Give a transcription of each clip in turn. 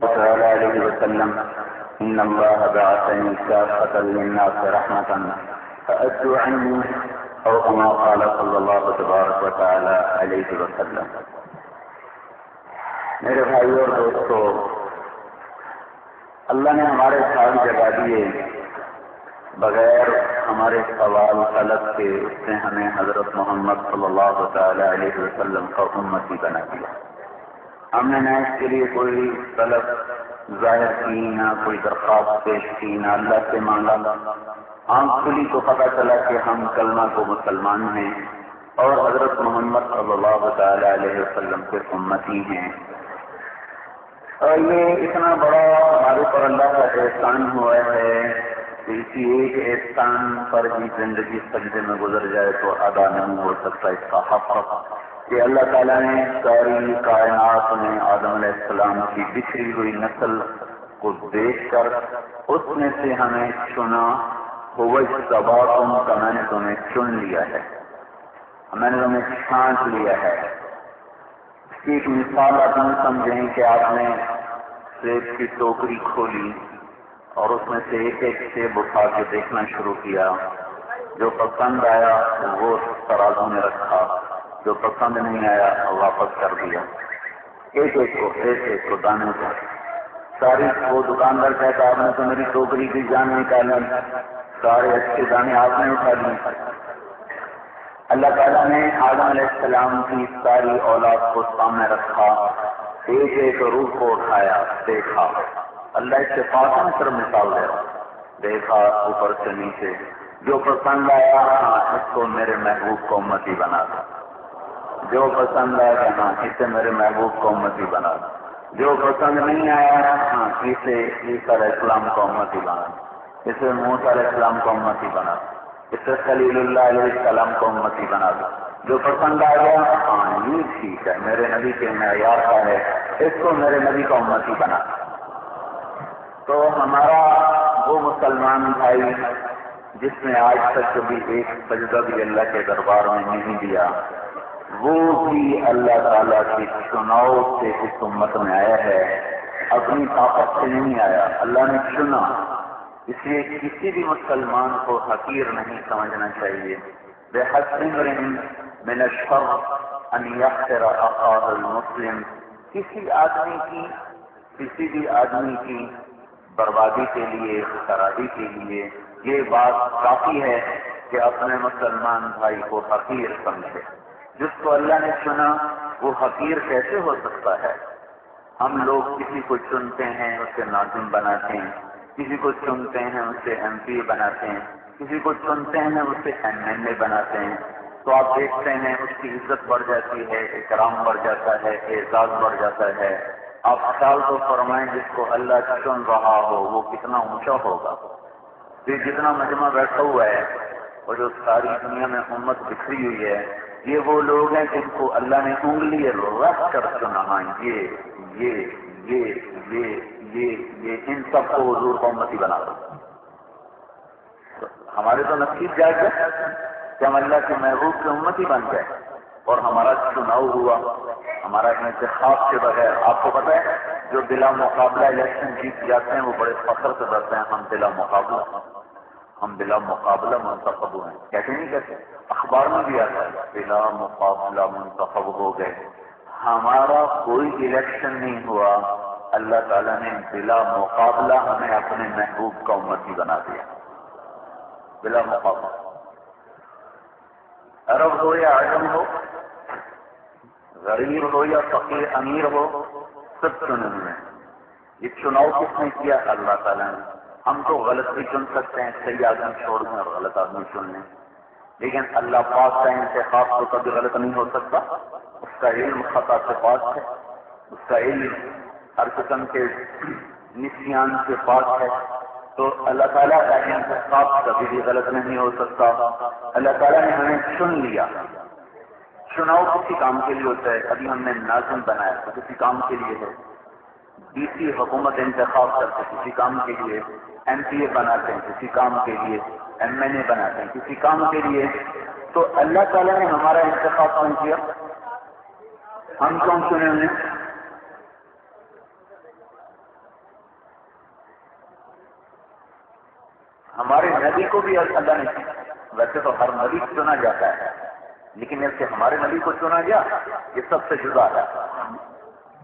تعالى عليه وسلم إن الله بعثني كافة للناس رحمة فأدوا عني أو كما قال صلی اللہ تبارک وتعالى علیہ وسلم۔ میرے بھائی اور دوستو، اللہ نے ہمارے سال جگا دیے بغیر ہمارے سوال طلب کے، اس نے ہمیں حضرت محمد صلی اللہ تعالی علیہ وسلم کا امتی بنا دیا۔ ہم نے نہ اس کے لیے کوئی طلب ظاہر کی، نہ کوئی درخواست پیش کی، نہ اللہ سے مانگا۔ آنکھ کھلی تو پتہ چلا کہ ہم کلمہ کو مسلمان ہیں اور حضرت محمد صلی اللہ تعالی علیہ وسلم کے امتی ہیں۔ اور یہ اتنا بڑا ہمارے پر اللہ کا احسان ہوا ہے کہ اسی ایک احسان پر بھی زندگی سجدے میں گزر جائے تو ادا نہیں ہو سکتا اس کا حق کہ اللہ تعالیٰ نے ساری کائنات میں آدم علیہ السلام کی بکھری ہوئی نسل کو دیکھ کر اس میں سے ہمیں چنا، ہوَاجْتَبَاكُمْ کا میں نے تمہیں چن لیا ہے، میں نے تمہیں چھانٹ لیا ہے۔ اس کی ایک مثال آپ نے سمجھیں کہ آپ نے سیب کی ٹوکری کھولی اور اس میں سے ایک ایک سیب اٹھا کے دیکھنا شروع کیا، جو پسند آیا وہ ترازو میں رکھا، جو پسند نہیں آیا واپس کر دیا، ایک ایک کو دانے کو۔ ساری وہ دکاندار کہتا آپ نے تو میری ٹوکری کی جان نکالی، سارے اچھے دانے آپ نے اٹھا لیے۔ اللہ تعالیٰ نے آدم علیہ السلام کی ساری اولاد کو سامنے رکھا، ایک ایک روح کو اٹھایا، دیکھا۔ اللہ اتفاقاً صرف مثال دے رہا، دیکھا اوپر سے نیچے، جو پسند آیا ہاں اس کو میرے محبوب کو امتی بنا دو، جو پسند آیا ہاں اسے میرے محبوب کو امتی بنا دو، جو پسند نہیں آیا ہاں اسے عیسیٰ علیہ السلام کو امتی بنا دو، اسے موسیٰ علیہ السلام کو امتی بنا دو، اسے خلیل اللہ علیہ السلام کو امتی بنا دو۔ جو پسند آ گیا ہاں یہ ٹھیک ہے، میرے نبی کے معیار کا ہے، اس کو میرے نبی کا امتی بنا دو۔ تو ہمارا وہ مسلمان بھائی جس نے آج تک کبھی ایک سجدہ بھی اللہ کے دربار میں نہیں دیا، وہ بھی اللہ تعالیٰ کی چناؤ سے اس امت میں آیا ہے، اپنی طاقت سے نہیں آیا، اللہ نے چنا۔ اس لیے کسی بھی مسلمان کو حقیر نہیں سمجھنا چاہیے۔ بِحَسْبِ امْرِئٍ مِنَ الشَّرِّ أَنْ يَحْقِرَ أَخَاهُ الْمُسْلِمَ، کسی بھی آدمی کی بربادی کے لیے، خرابی کے لیے یہ بات کافی ہے کہ اپنے مسلمان بھائی کو حقیر سمجھے۔ جس کو اللہ نے چنا وہ حقیر کیسے ہو سکتا ہے؟ ہم لوگ کسی کو چنتے ہیں اسے ناظم بناتے ہیں، کسی کو چنتے ہیں اسے ایم پی بناتے ہیں، کسی کو چنتے ہیں اسے MLA بناتے ہیں، تو آپ دیکھتے ہیں اس کی عزت بڑھ جاتی ہے، اکرام بڑھ جاتا ہے، اعزاز بڑھ جاتا ہے۔ آپ خیال تو فرمائیں جس کو اللہ چن رہا ہو وہ کتنا اونچا ہوگا۔ یہ جتنا مجمع بیٹھا ہوا ہے اور جو ساری دنیا میں امت بکھری ہوئی ہے، یہ وہ لوگ ہیں جن کو اللہ نے انگلی رکھ کر چنا، یہ ان سب کو حضور کو امتی بنا دو۔ ہمارے تو نصیب جائے گا کہ ہم اللہ کے محبوب کے امتی بن گئے اور ہمارا چناؤ ہوا، ہمارا انتخاب کے بغیر۔ آپ کو پتہ ہے جو بلا مقابلہ الیکشن جیت جاتے ہیں وہ بڑے فخر سے کرتے ہیں، ہم بلا مقابلہ منتخب ہوئے ہیں، کہتے نہیں کہتے؟ اخبار میں بھی آتا ہے بلا مقابلہ منتخب ہو گئے۔ ہمارا کوئی الیکشن نہیں ہوا، اللہ تعالیٰ نے بلا مقابلہ ہمیں اپنے محبوب کا امتی بنا دیا، بلا مقابلہ۔ عرب ہو یا عجم ہو، غریب ہو یا فقیر امیر ہو، سب چنے ہوئے ہیں۔ یہ چناؤ کس نے کیا؟ اللہ تعالیٰ نے۔ ہم تو غلط بھی چن سکتے ہیں، صحیح آدمی چھوڑ دیں اور غلط آدمی چن لیں، لیکن اللہ پاک کا انتخاب تو کبھی غلط نہیں ہو سکتا۔ اس کا علم خطا سے پاک ہے، اس کا علم ہر قسم کے نسیان سے پاک ہے، تو اللہ تعالیٰ کا انتخاب کبھی بھی غلط نہیں ہو سکتا۔ اللہ تعالیٰ نے ہمیں چن لیا۔ چناؤ کسی کام کے لیے ہوتا ہے، ابھی ہم نے ناظم بنایا تو کسی کام کے لیے ہے، DC حکومت انتخاب کرتے کسی کام کے لیے، MPA بناتے ہیں کسی کام کے لیے، MLA بناتے ہیں کسی کام کے لیے۔ تو اللہ تعالیٰ نے ہمارا انتخاب کون کیا؟ ہم کون چنے ہوئے؟ ہمارے نبی کو بھی اللہ نے، ویسے تو ہر نبی چنا جاتا ہے، لیکن اس سے ہمارے نبی کو چنا گیا، یہ سب سے جدا ہے۔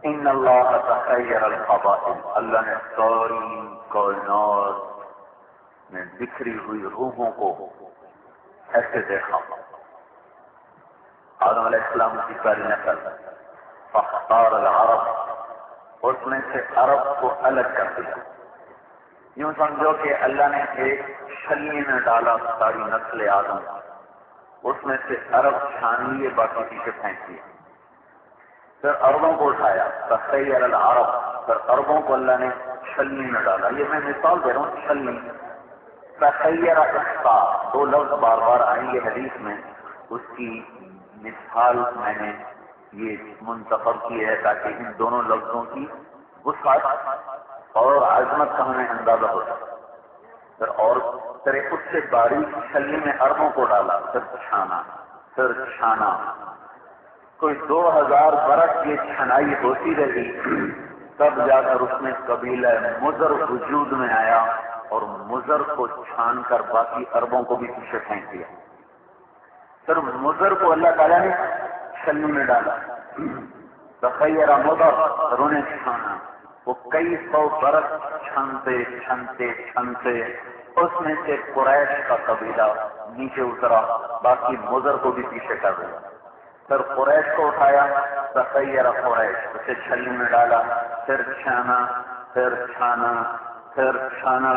ان اللہ تخیر القبائل، اللہ نے ساری کائنات میں بکھری ہوئی روحوں کو ایسے دیکھا، آدم علیہ السلام کی پہلی نسل، فاختار العرب، اس میں سے عرب کو الگ کر دیا۔ یوں سمجھو کہ اللہ نے ایک چھلنی میں ڈالا ساری نسل آدم، اس میں سے عرب چھان لیے، باقی پیچھے پھینک دیے۔ پھر عربوں کو اٹھایا، تخیر العرب، پھر عربوں کو اللہ نے چھلنی میں ڈالا۔ یہ میں مثال دے رہا ہوں، چھلنی، تخیر اخطار، دو لفظ بار بار آئیں گے حدیث میں، اس کی مثال میں نے یہ منتخب کی ہے تاکہ ان دونوں لفظوں کی وسعت اور عظمت کا ہمیں اندازہ ہو سکے۔ پھر اور طرح اس سے باریک چھلنی میں عربوں کو ڈالا، پھر چھانا، پھر چھانا، کوئی 2000 برس یہ چھنائی ہوتی رہی، تب جا کر اس میں قبیلہ مضر وجود میں آیا، اور مضر کو چھان کر باقی عربوں کو بھی پیچھے پھینک دیا۔ پھر مضر کو اللہ تعالیٰ نے چھلنی میں ڈالا، تخیر مضر، پھر انہیں چھانا، وہ کئی سو برس چھنتے چھنتے چھنتے اس میں سے قریش کا قبیلہ نیچے اترا، باقی مضر کو بھی پیچھے کر دیا۔ پھر قریش کو اٹھایا، تخیر قریش، اسے چھلنی میں ڈالا، پھر چھانا، پھر چھانا، پھر چھانا،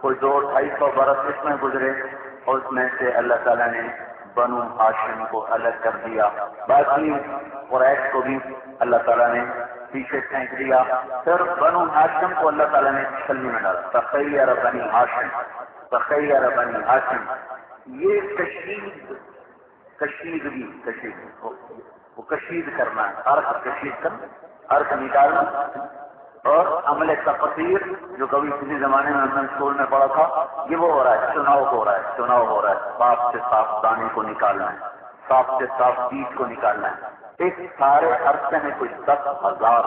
کوئی 200-250 برس اس میں گزرے، اور اس میں سے اللہ تعالیٰ نے بنو ہاشم کو الگ کر دیا، باقی قریش کو بھی اللہ تعالیٰ نے پیچھے پھینک دیا۔ پھر بنو ہاشم کو اللہ تعالیٰ نے چھلنی میں ڈالا، تخیر بنی ہاشم، تخیر بنی ہاشم۔ یہ کشیدگی وہ کشید کرنا ہے، ارک کشید کرنا، ارک نکالنا، اور عمل تقصیر جو کبھی کسی زمانے میں ہم نے اسکول میں پڑھا تھا، یہ وہ ہو رہا ہے، چناؤ ہو رہا ہے، چناؤ ہو رہا ہے، صاف سے صاف دانے کو نکالنا ہے، صاف سے صاف بیج کو نکالنا ہے۔ اس سارے عرصے میں کوئی 10,000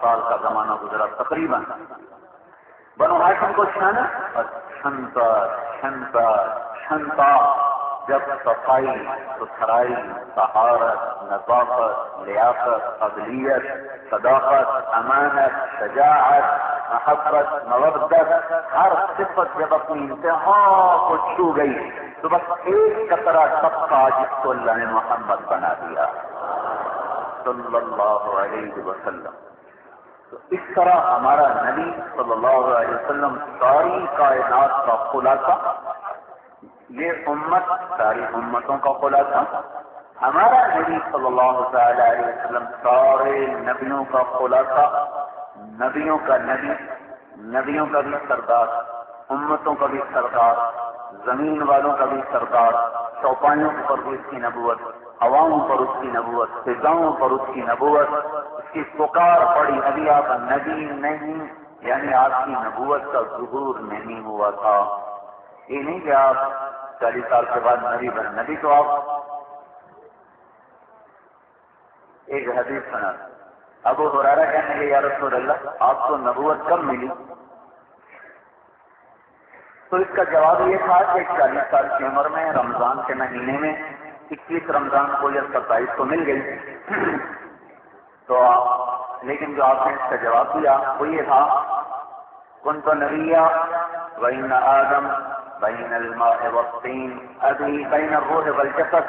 سال کا زمانہ گزرا تقریباً۔ بنو ہاشم کو چھانا، اور چھنتا چھنتا چھنتا، جب صفائی، ستھرائی، طہارت، نظافت، لیاقت، قابلیت، صداقت، امانت، شجاعت، محبت، مودت، ہر صفت جب اپنی انتہا کو چھو گئی تو بس ایک قطرہ طبقہ جس کو اللہ نے محمد بنا دیا صلی اللہ علیہ وسلم۔ تو اس طرح ہمارا نبی صلی اللہ علیہ وسلم ساری کائنات کا خلاصہ، یہ امت ساری امتوں کا خلاصہ، ہمارا نبی صلی اللہ تعالی علیہ وسلم سارے نبیوں کا خلاصہ، نبیوں کا نبی، نبیوں کا بھی سردار، امتوں کا بھی سردار، زمین والوں کا بھی سردار، چوپایوں پر بھی اس کی نبوت، ہواؤں پر اس کی نبوت، فضاؤں پر اس کی نبوت، اس کی پکار پڑی، ابھی آپ نبی نہیں، یعنی آپ کی نبوت کا ظہور نہیں ہوا تھا۔ یہ نہیں کہ آپ 40 سال کے بعد نبی بنے، نبی تو آپ، ایک حدیث سنا، ابو ہریرہ کہنے لگے یا رسول اللہ آپ کو نبوت کب ملی؟ تو اس کا جواب یہ تھا کہ 40 سال کی عمر میں رمضان کے مہینے میں 21 رمضان کو یا 27 کو مل گئی۔ تو لیکن جو آپ نے اس کا جواب دیا وہ یہ تھا، كنت نبيا بين آدم بين الماء والطين ابھی بين الروح والجسد،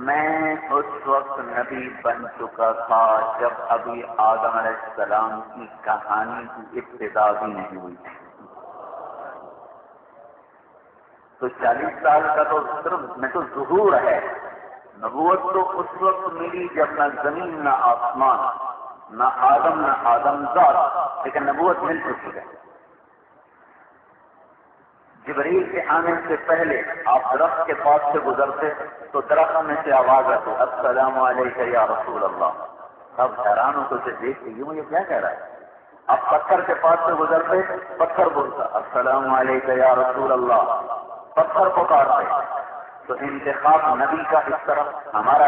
میں اس وقت نبی بن چکا تھا جب ابھی آدم علیہ السلام کی کہانی کی ابتدا بھی نہیں ہوئی تھی۔ تو 40 سال کا تو صرف میں تو ظہور ہے، نبوت تو اس وقت ملی جب نہ زمین نہ آسمان، نہ آدم ذات، لیکن نبوت مل چکی ہے۔ جبریل کے آنے سے پہلے آپ درخت کے پاس سے گزرتے تو درخت میں سے آواز آتی السلام علیکم یا رسول اللہ۔ اب حیران ہو تو اسے دیکھ کے یہ کیا کہہ رہا ہے؟ آپ پتھر کے پاس سے گزرتے، پتھر بولتا السلام علیکم یا رسول اللہ، پتھر پکارتے۔ تو انتخاب نبی کا اس طرح ہمارا